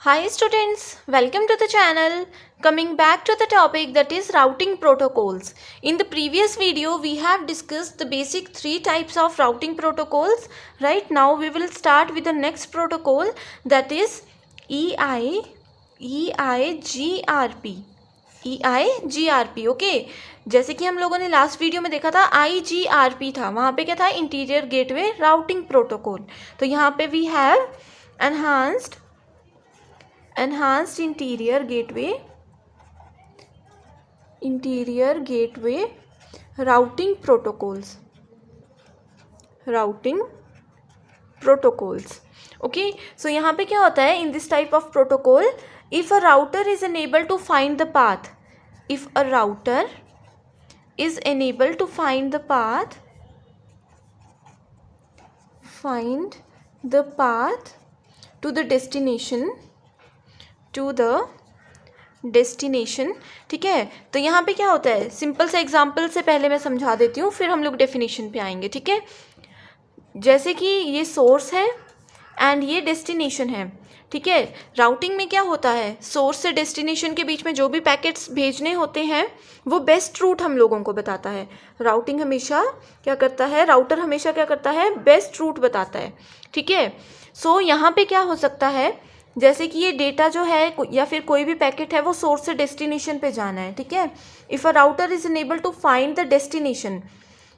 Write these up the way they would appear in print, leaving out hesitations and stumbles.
Hi students, welcome to the channel. Coming back to the topic that is routing protocols. In the previous video we have discussed the basic three types of routing protocols. Right now we will start with the next protocol that is EIGRP. EIGRP okay जैसे कि हम लोगों ने last video में देखा था IGRP था, वहाँ पे क्या था इंटीरियर गेटवे राउटिंग प्रोटोकॉल. तो यहाँ पे we have enhanced interior gateway routing protocols. Okay, so यहाँ पे क्या होता है in this type of protocol, if a router is unable to find the path, find the path to the destination, ठीक है. तो यहाँ पे क्या होता है, सिंपल सा एग्जांपल से पहले मैं समझा देती हूँ, फिर हम लोग डेफिनेशन पे आएंगे. ठीक है, जैसे कि ये सोर्स है एंड ये डेस्टिनेशन है. ठीक है, राउटिंग में क्या होता है, सोर्स से डेस्टिनेशन के बीच में जो भी पैकेट्स भेजने होते हैं वो बेस्ट रूट हम लोगों को बताता है. राउटर हमेशा क्या करता है, बेस्ट रूट बताता है. ठीक है, सो यहाँ पे क्या हो सकता है, जैसे कि ये डेटा जो है या फिर कोई भी पैकेट है वो सोर्स से डेस्टिनेशन पे जाना है. ठीक है, if a router is enable to find the destination.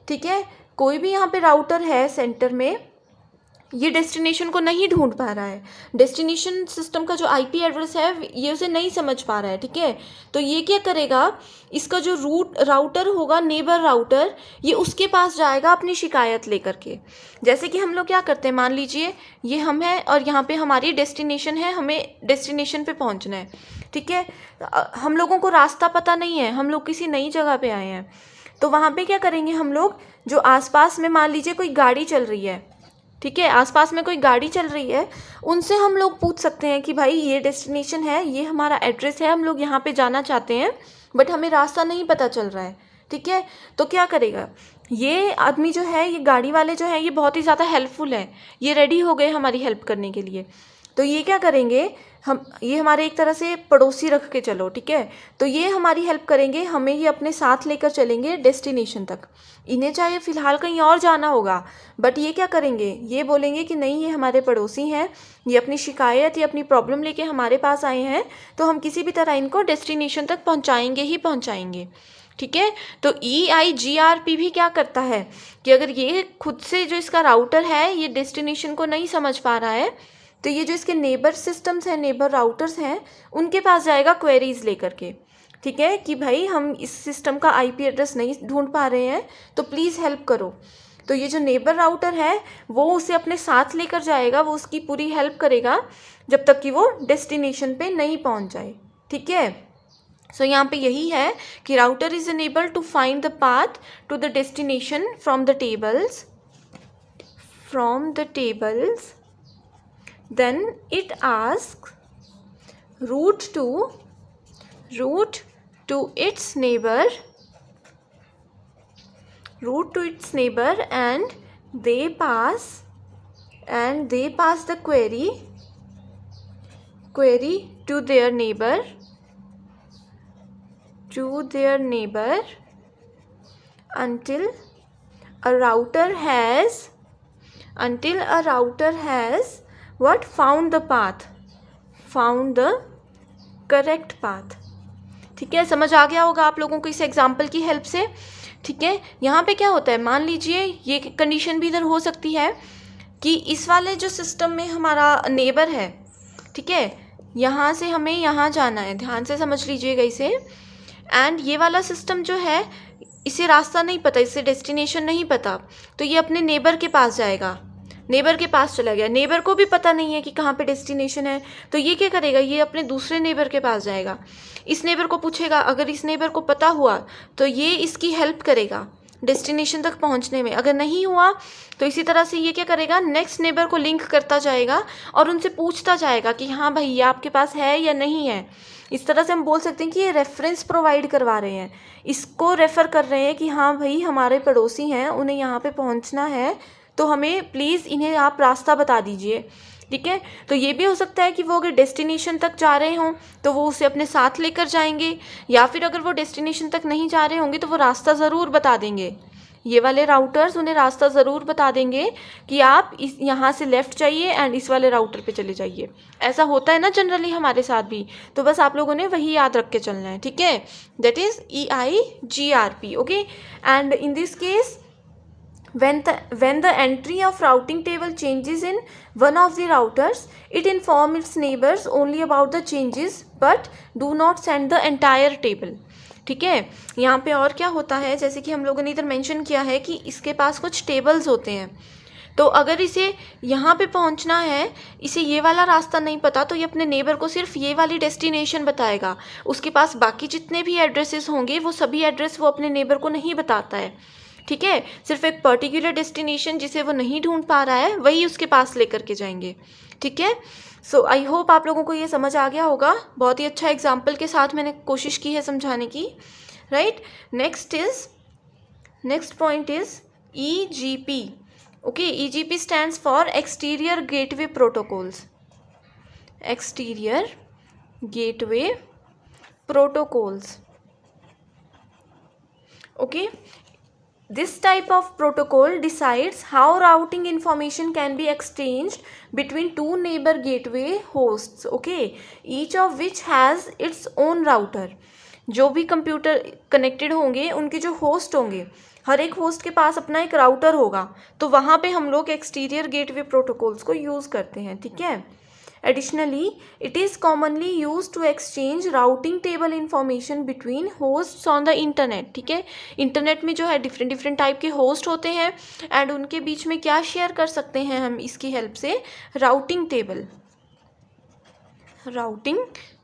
ठीक है, कोई भी यहाँ पे राउटर है सेंटर में, ये डेस्टिनेशन को नहीं ढूंढ पा रहा है, डेस्टिनेशन सिस्टम का जो आईपी एड्रेस है ये उसे नहीं समझ पा रहा है. ठीक है, तो ये क्या करेगा, इसका जो राउटर होगा, नेबर राउटर, ये उसके पास जाएगा अपनी शिकायत लेकर के. जैसे कि हम लोग क्या करते हैं, मान लीजिए ये हम हैं और यहाँ पे हमारी डेस्टिनेशन है, हमें डेस्टिनेशन पे पहुँचना है. ठीक है, हम लोगों को रास्ता पता नहीं है, हम लोग किसी नई जगह पे आए हैं, तो वहाँ पे क्या करेंगे हम लोग, जो आसपास में मान लीजिए कोई गाड़ी चल रही है. ठीक है, आसपास में कोई गाड़ी चल रही है, उनसे हम लोग पूछ सकते हैं कि भाई ये डेस्टिनेशन है, ये हमारा एड्रेस है, हम लोग यहाँ पे जाना चाहते हैं बट हमें रास्ता नहीं पता चल रहा है. ठीक है, तो क्या करेगा ये आदमी जो है, ये गाड़ी वाले जो है, ये बहुत ही ज़्यादा हेल्पफुल है, ये रेडी हो गए हमारी हेल्प करने के लिए. तो ये क्या करेंगे, हम ये हमारे एक तरह से पड़ोसी रख के चलो. ठीक है, तो ये हमारी हेल्प करेंगे, हमें ये अपने साथ लेकर चलेंगे डेस्टिनेशन तक. इन्हें चाहे फ़िलहाल कहीं और जाना होगा, बट ये क्या करेंगे, ये बोलेंगे कि नहीं ये हमारे पड़ोसी हैं, ये अपनी शिकायत या अपनी प्रॉब्लम लेके हमारे पास आए हैं, तो हम किसी भी तरह इनको डेस्टिनेशन तक पहुंचाएंगे ही पहुंचाएंगे. ठीक है, तो EIGRP भी क्या करता है कि अगर ये खुद से जो इसका राउटर है ये डेस्टिनेशन को नहीं समझ पा रहा है, तो ये जो इसके नेबर सिस्टम्स हैं, नेबर राउटर्स हैं, उनके पास जाएगा क्वेरीज लेकर के. ठीक है, कि भाई हम इस सिस्टम का आईपी एड्रेस नहीं ढूंढ पा रहे हैं, तो प्लीज़ हेल्प करो. तो ये जो नेबर राउटर है वो उसे अपने साथ लेकर जाएगा, वो उसकी पूरी हेल्प करेगा जब तक कि वो डेस्टिनेशन पे नहीं पहुंच जाए. ठीक है, सो यहाँ पे यही है कि router is enable to find the path to the destination from the tables. Then it asks route to its neighbor, and they pass the query to their neighbor until a router has what found the correct path. ठीक है, समझ आ गया होगा आप लोगों को इस example की हेल्प से. ठीक है, यहाँ पे क्या होता है, मान लीजिए ये कंडीशन भी इधर हो सकती है कि इस वाले जो सिस्टम में हमारा नेबर है, ठीक है, यहाँ से हमें यहाँ जाना है, ध्यान से समझ लीजिएगा इसे, एंड ये वाला सिस्टम जो है इसे रास्ता नहीं पता, इसे डेस्टिनेशन नहीं पता, तो ये अपने नेबर के पास जाएगा, नेबर के पास चला गया, नेबर को भी पता नहीं है कि कहाँ पे डेस्टिनेशन है, तो ये क्या करेगा, ये अपने दूसरे नेबर के पास जाएगा, इस नेबर को पूछेगा, अगर इस नेबर को पता हुआ तो ये इसकी हेल्प करेगा डेस्टिनेशन तक पहुंचने में, अगर नहीं हुआ तो इसी तरह से ये क्या करेगा, नेक्स्ट नेबर को लिंक करता जाएगा और उनसे पूछता जाएगा कि हाँ भाई ये आपके पास है या नहीं है. इस तरह से हम बोल सकते हैं कि ये रेफरेंस प्रोवाइड करवा रहे हैं, इसको रेफ़र कर रहे हैं कि हाँ भाई हमारे पड़ोसी हैं, उन्हें यहाँ पे पहुँचना है, तो हमें प्लीज़ इन्हें आप रास्ता बता दीजिए. ठीक है। तो ये भी हो सकता है कि वो अगर डेस्टिनेशन तक जा रहे हों तो वो उसे अपने साथ लेकर जाएंगे, या फिर अगर वो डेस्टिनेशन तक नहीं जा रहे होंगे तो वो रास्ता ज़रूर बता देंगे। ये वाले राउटर्स उन्हें रास्ता ज़रूर बता देंगे कि आप इस यहाँ से लेफ़्ट जाइए एंड इस वाले राउटर पे चले जाइए। ऐसा होता है ना जनरली हमारे साथ भी, तो बस आप लोगों ने वही याद रख के चलना है, ठीक है। That is EIGRP, okay. And in this case when the entry of routing table changes in one of the routers, it informs its neighbors only about the changes but do not send the entire table, ठीक है। यहाँ पे और क्या होता है, जैसे कि हम लोगों ने इधर मेंशन किया है कि इसके पास कुछ टेबल्स होते हैं, तो अगर इसे यहाँ पे पहुँचना है, इसे ये वाला रास्ता नहीं पता, तो ये अपने नेबर को सिर्फ ये वाली डेस्टिनेशन बताएगा। उसके पास बाकी जितने भी एड्रेसेस होंगे वो सभी एड्रेस वो अपने नेबर को नहीं बताता है, ठीक है। सिर्फ एक पर्टिकुलर डेस्टिनेशन जिसे वो नहीं ढूंढ पा रहा है वही उसके पास लेकर के जाएंगे, ठीक है। सो आई होप आप लोगों को ये समझ आ गया होगा। बहुत ही अच्छा एग्जाम्पल के साथ मैंने कोशिश की है समझाने की, right. Next point is EGP, okay. EGP stands for exterior gateway protocols, exterior gateway protocols, okay. This type of protocol decides how routing information can be exchanged between two neighbor gateway hosts, okay, each of which has its own router. जो भी computer connected होंगे उनके जो host होंगे, हर एक host के पास अपना एक राउटर होगा, तो वहाँ पे हम लोग एक्सटीरियर गेटवे प्रोटोकॉल्स को यूज़ करते हैं, ठीक है। Additionally, it is commonly used to exchange routing table information between hosts on the internet, ठीक है। इंटरनेट में जो है डिफरेंट टाइप के होस्ट होते हैं एंड उनके बीच में क्या शेयर कर सकते हैं हम इसकी हेल्प से, राउटिंग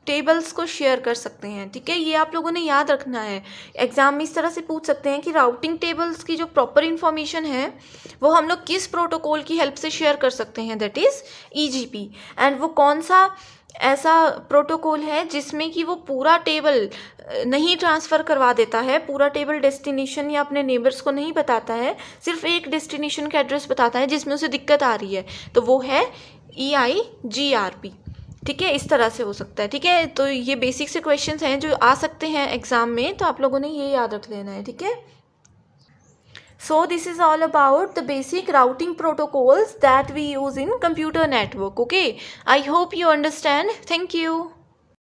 टेबल्स को शेयर कर सकते हैं, ठीक है। ये आप लोगों ने याद रखना है। एग्जाम में इस तरह से पूछ सकते हैं कि राउटिंग टेबल्स की जो प्रॉपर इन्फॉर्मेशन है वो हम लोग किस प्रोटोकॉल की हेल्प से शेयर कर सकते हैं, दैट इज़ EGP। एंड वो कौन सा ऐसा प्रोटोकॉल है जिसमें कि वो पूरा टेबल नहीं ट्रांसफ़र करवा देता है, पूरा टेबल डेस्टिनेशन या अपने नेबर्स को नहीं बताता है, सिर्फ एक डेस्टिनेशन का एड्रेस बताता है जिसमें उसे दिक्कत आ रही है, तो वो है EIGRP, ठीक है। इस तरह से हो सकता है, ठीक है। तो ये बेसिक से क्वेश्चंस हैं जो आ सकते हैं एग्जाम में, तो आप लोगों ने ये याद रख लेना है, ठीक है। So this is all about the basic routing protocols that we use in computer network, okay. I hope you understand. Thank you.